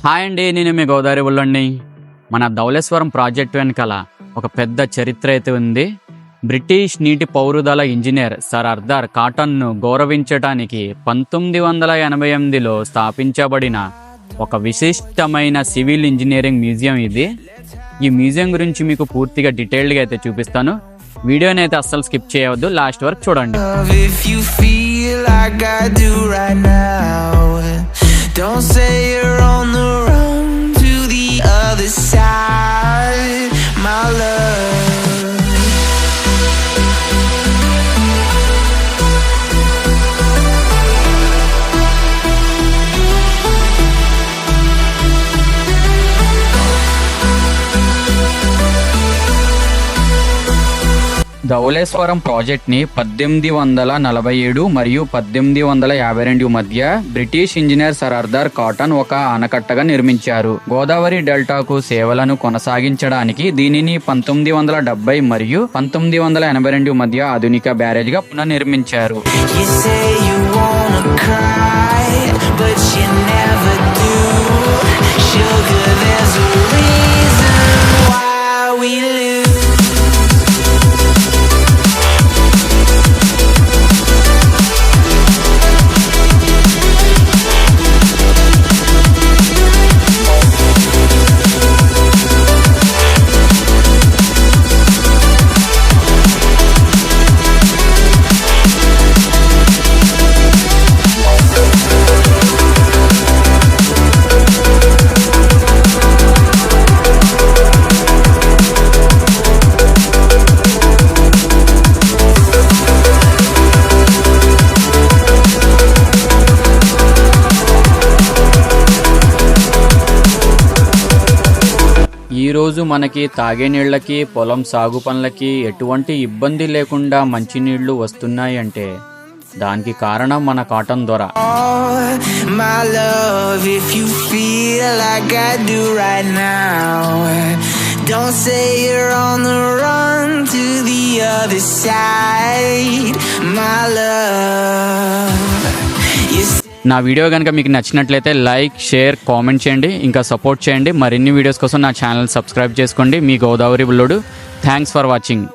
Hi అండి, నేను మీ గోదావరి బుల్లండి. మన ధవళేశ్వరం ప్రాజెక్టు వెనకాల ఒక పెద్ద చరిత్ర అయితే ఉంది. బ్రిటిష్ నీటి పౌరుదల ఇంజనీర్ సర్ ఆర్థర్ కాటన్ను గౌరవించడానికి 1988లో స్థాపించబడిన ఒక విశిష్టమైన సివిల్ ఇంజనీరింగ్ మ్యూజియం ఇది. ఈ మ్యూజియం గురించి మీకు పూర్తిగా డీటెయిల్డ్గా అయితే చూపిస్తాను. వీడియోని అయితే అస్సలు స్కిప్ చేయవద్దు, లాస్ట్ వరకు చూడండి. Don't say you're on the run to the other side, my love. Dhavaleswaram ప్రాజెక్ట్ని 1847 మరియు 1852 మధ్య British engineer sir Arthur cotton ఒక ఆనకట్టగా నిర్మించారు. గోదావరి డెల్టాకు సేవలను కొనసాగించడానికి దీనిని 1970 మరియు 1982 మధ్య ఆధునిక బ్యారేజ్గా పునర్నిర్మించారు. ఈరోజు మనకి తాగే నీళ్ళకి, పొలం సాగు పనులకి ఎటువంటి ఇబ్బంది లేకుండా మంచినీళ్లు వస్తున్నాయి అంటే దానికి కారణం మన కాటన్ దొర. నా వీడియో కనుక మీకు నచ్చినట్లయితే లైక్, షేర్, కామెంట్ చేయండి, ఇంకా సపోర్ట్ చేయండి. మరిన్ని వీడియోస్ కోసం నా ఛానల్ సబ్స్క్రైబ్ చేసుకోండి. మీ గోదావరి బుల్లోడు. Thanks for watching.